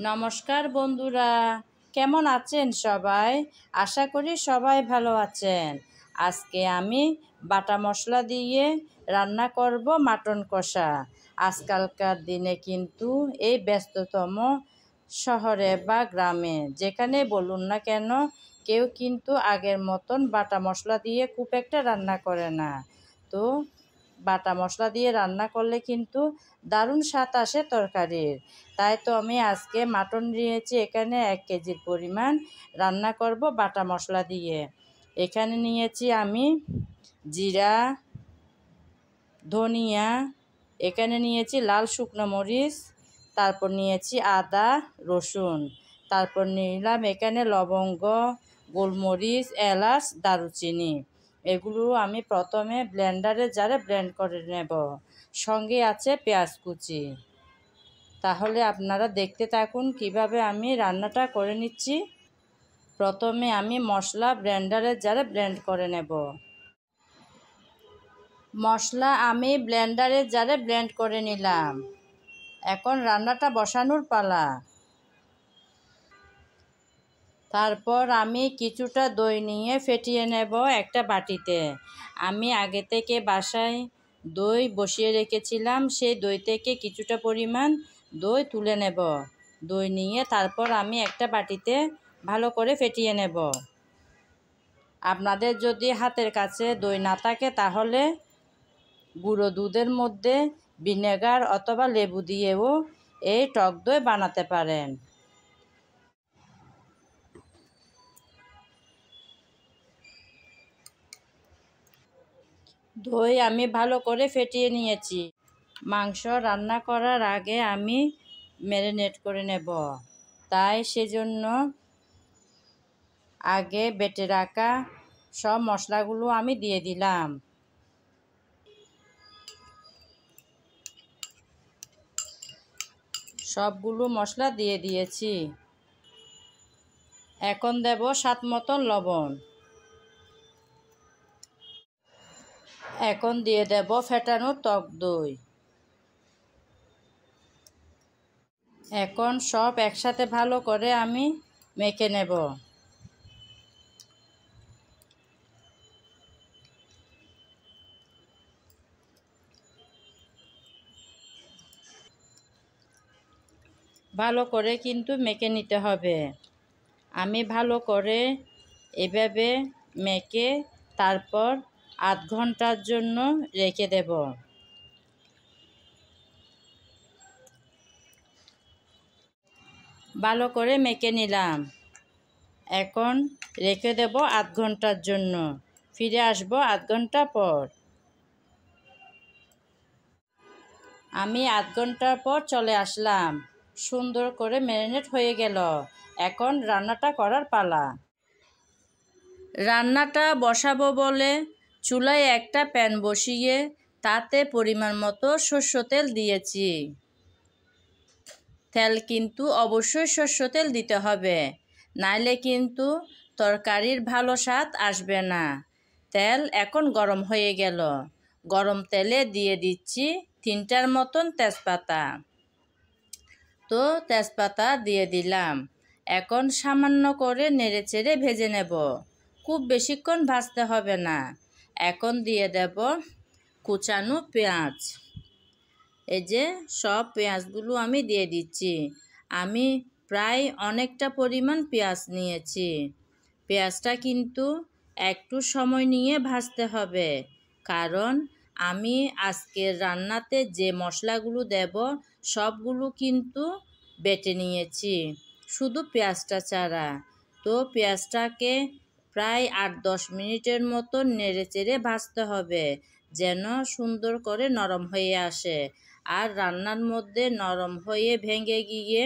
নমস্কার বন্ধুরা, কেমন আছেন সবাই? আশা করি সবাই ভালো আছেন। আজকে আমি বাটা মশলা দিয়ে রান্না করব মাটন কষা। আজকালকার দিনে কিন্তু এই ব্যস্ততম শহরে বা গ্রামে যেখানে বলুন না কেন, কেউ কিন্তু আগের মতন বাটা মশলা দিয়ে খুব একটা রান্না করে না। তো বাটা মশলা দিয়ে রান্না করলে কিন্তু দারুণ স্বাদ আসে তরকারির। তাই তো আমি আজকে মাটন নিয়েছি, এখানে 1 কেজির পরিমাণ রান্না করব বাটা মশলা দিয়ে। এখানে নিয়েছি আমি জিরা, ধনিয়া, এখানে নিয়েছি লাল শুকনো মরিচ, তারপর নিয়েছি আদা রসুন, তারপর নিলাম এখানে লবঙ্গ, গোলমরিচ, এলাচ, দারুচিনি। এগুলো আমি প্রথমে ব্লেন্ডারে জারে ব্লেন্ড করে নেব। সঙ্গে আছে পেঁয়াজ কুচি। তাহলে আপনারা দেখতে থাকুন কিভাবে আমি রান্নাটা করে নিচ্ছি। প্রথমে আমি মশলা ব্লেন্ডারে জারে ব্লেন্ড করে নেব। মশলা আমি ব্লেন্ডারে জারে ব্লেন্ড করে নিলাম। এখন রান্নাটা বসানোর পালা। তারপর আমি কিছুটা দই নিয়ে ফেটিয়ে নেব একটা বাটিতে। আমি আগে থেকে বাসায় দই বসিয়ে রেখেছিলাম, সেই দই থেকে কিছুটা পরিমাণ দই তুলে নেব। দই নিয়ে তারপর আমি একটা বাটিতে ভালো করে ফেটিয়ে নেব। আপনাদের যদি হাতের কাছে দই না থাকে তাহলে গুঁড়ো দুধের মধ্যে ভিনেগার অথবা লেবু দিয়েও এই টক দই বানাতে পারেন। দই আমি ভালো করে ফেটিয়ে নিয়েছি। মাংস রান্না করার আগে আমি ম্যারিনেট করে নেব, তাই সেজন্য আগে বেটে রাখা সব মশলাগুলো আমি দিয়ে দিলাম। সবগুলো মশলা দিয়ে দিয়েছি। এখন দেব স্বাদ মতন লবণ। এখন দিয়ে দেব ফেটানো টক দই। এখন সব একসাথে ভালো করে আমি মেখে নেব। ভালো করে কিন্তু মেখে নিতে হবে। আমি ভালো করে এভাবে মেখে তারপর আধ ঘন্টার জন্য রেখে দেব। ভালো করে মেখে নিলাম। এখন রেখে দেব আধ ঘন্টার জন্য। ফিরে আসব আধ ঘন্টা পর। আমি আধ ঘন্টার পর চলে আসলাম। সুন্দর করে ম্যারিনেট হয়ে গেল। এখন রান্নাটা করার পালা। রান্নাটা বসাবো বলে চুলায় একটা প্যান বসিয়ে তাতে পরিমাণ মতো সরষের তেল দিয়েছি। তেল কিন্তু অবশ্যই সরষের তেল দিতে হবে, নাইলে কিন্তু তরকারির ভালো স্বাদ আসবে না। তেল এখন গরম হয়ে গেল। গরম তেলে দিয়ে দিচ্ছি 3টার মতন তেজপাতা। তো তেজপাতা দিয়ে দিলাম। এখন সামান্য করে নেড়েচেড়ে ভেজে নেব, খুব বেশিক্ষণ ভাজতে হবে না। এখন দিয়ে দেব কুচানো পেঁয়াজ। এই যে সব পেঁয়াজগুলো আমি দিয়ে দিচ্ছি। আমি প্রায় অনেকটা পরিমাণ পেঁয়াজ নিয়েছি। পেঁয়াজটা কিন্তু একটু সময় নিয়ে ভাজতে হবে, কারণ আমি আজকের রান্নাতে যে মশলাগুলো দেব সবগুলো কিন্তু বেটে নিয়েছি, শুধু পেঁয়াজটা ছাড়া। তো পেঁয়াজটাকে প্রায় 8-10 মিনিটের মতো নেড়েচেড়ে ভাজতে হবে, যেন সুন্দর করে নরম হয়ে আসে আর রান্নার মধ্যে নরম হয়ে ভেঙে গিয়ে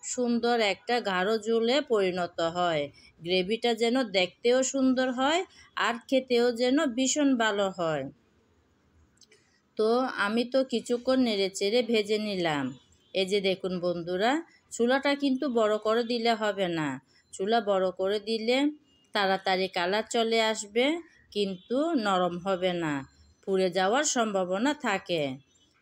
সুন্দর একটা গাঢ় ঝোলে পরিণত হয়। গ্রেভিটা যেন দেখতেও সুন্দর হয় আর খেতেও যেন ভীষণ ভালো হয়। তো আমি তো কিছুক্ষণ নেড়েচেড়ে ভেজে নিলাম। এই যে দেখুন বন্ধুরা, চুলাটা কিন্তু বড় করে দিলে হবে না। চুলা বড় করে দিলে তাড়াতাড়ি কালার চলে আসবে, কিন্তু নরম হবে না, পুড়ে যাওয়ার সম্ভাবনা থাকে।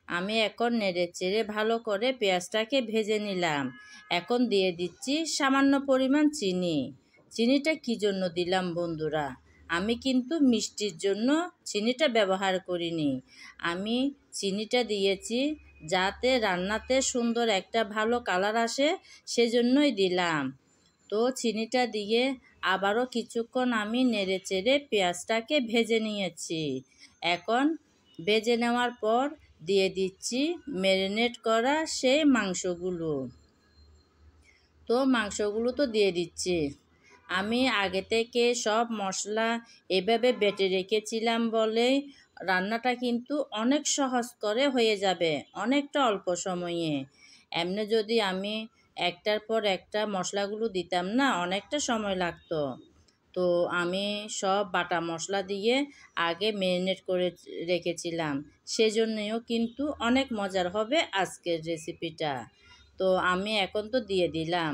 আমি এখন নেড়েচেড়ে ভালো করে পেঁয়াজটাকে ভেজে নিলাম। এখন দিয়ে দিচ্ছি সামান্য পরিমাণ চিনি। চিনিটা কী জন্য দিলাম বন্ধুরা? আমি কিন্তু মিষ্টির জন্য চিনিটা ব্যবহার করিনি। আমি চিনিটা দিয়েছি যাতে রান্নাতে সুন্দর একটা ভালো কালার আসে, সেজন্যই দিলাম। তো চিনিটা দিয়ে আবারও কিছুক্ষণ আমি নেড়েচেড়ে পেঁয়াজটাকে ভেজে নিয়েছি। এখন ভেজে নেওয়ার পর দিয়ে দিচ্ছি ম্যারিনেট করা সেই মাংসগুলো। তো মাংসগুলো তো দিয়ে দিচ্ছি। আমি আগে থেকে সব মশলা এভাবে বেটে রেখেছিলাম বলেই রান্নাটা কিন্তু অনেক সহজ করে হয়ে যাবে, অনেকটা অল্প সময়ে। এমনি যদি আমি একটার পর একটা মশলাগুলো দিতাম না, অনেকটা সময় লাগতো। তো আমি সব বাটা মশলা দিয়ে আগে ম্যারিনেট করে রেখেছিলাম, সেজন্যও কিন্তু অনেক মজার হবে আজকের রেসিপিটা। তো আমি এখন তো দিয়ে দিলাম,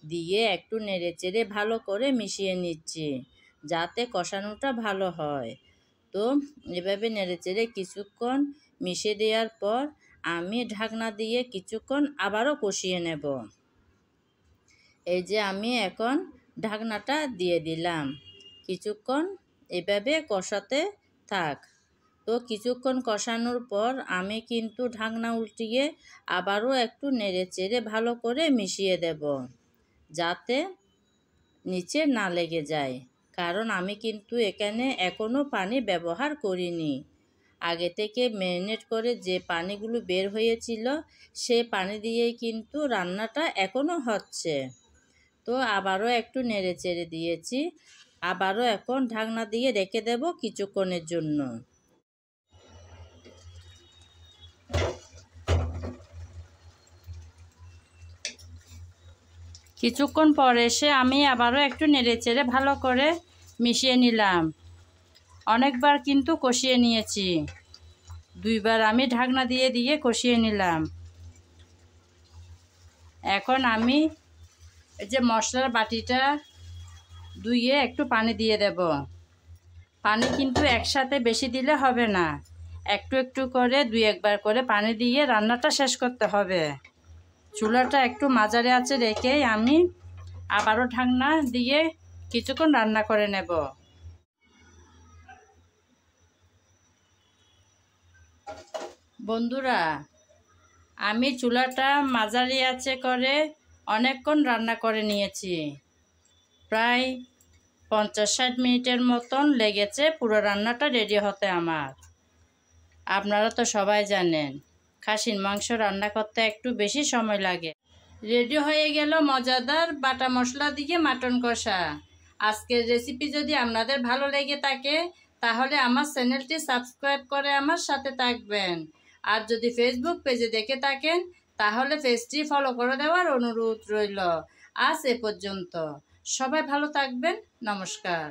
দিয়ে একটু নেড়েচেড়ে ভালো করে মিশিয়ে নিচ্ছি যাতে কষানোটা ভালো হয়। তো এভাবে নেড়েচেড়ে কিছুক্ষণ মিশিয়ে দেওয়ার পর আমি ঢাকনা দিয়ে কিছুক্ষণ আবারও কষিয়ে নেব। এই যে আমি এখন ঢাকনাটা দিয়ে দিলাম, কিছুক্ষণ এভাবে কষাতে থাক। তো কিছুক্ষণ কষানোর পর আমি কিন্তু ঢাকনা উল্টিয়ে আবারও একটু নেড়েচেড়ে ভালো করে মিশিয়ে দেব যাতে নিচে না লেগে যায়, কারণ আমি কিন্তু এখানে এখনও পানি ব্যবহার করিনি। আগে থেকে ম্যারিনেট করে যে পানিগুলো বের হয়েছিল সেই পানি দিয়েই কিন্তু রান্নাটা এখনও হচ্ছে। তো আবারও একটু নেড়েচেড়ে দিয়েছি, আবারও এখন ঢাকনা দিয়ে রেখে দেব কিছুক্ষণের জন্য। কিছুক্ষণ পর এসে আমি আবারও একটু নেড়েচেড়ে ভালো করে মিশিয়ে নিলাম। অনেকবার কিন্তু কষিয়ে নিয়েছি, দুইবার আমি ঢাকনা দিয়ে দিয়ে কষিয়ে নিলাম। এখন আমি এই যে মশলার বাটিটা ধুয়ে একটু পানি দিয়ে দেব। পানি কিন্তু একসাথে বেশি দিলে হবে না, একটু একটু করে দুই একবার করে পানি দিয়ে রান্নাটা শেষ করতে হবে। চুলাটা একটু মাঝারি আঁচে রেখেই আমি আবারও ঢাকনা দিয়ে কিছুক্ষণ রান্না করে নেব। বন্ধুরা, আমি চুলাটা মাঝারি আঁচে করে অনেকক্ষণ রান্না করে নিয়েছি, প্রায় 50-60 মিনিটের মতন লেগেছে পুরো রান্নাটা রেডি হতে আমার। আপনারা তো সবাই জানেন খাসির মাংস রান্না করতে একটু বেশি সময় লাগে। রেডি হয়ে গেল মজাদার বাটা মশলা দিয়ে মাটন কষা। আজকের রেসিপি যদি আপনাদের ভালো লেগে থাকে তাহলে আমার চ্যানেলটি সাবস্ক্রাইব করে আমার সাথে থাকবেন। আর যদি ফেসবুক পেজে দেখে থাকেন তাহলে পেজটি ফলো করে দেওয়ার অনুরোধ রইল। আজ এ পর্যন্ত, সবাই ভালো থাকবেন, নমস্কার।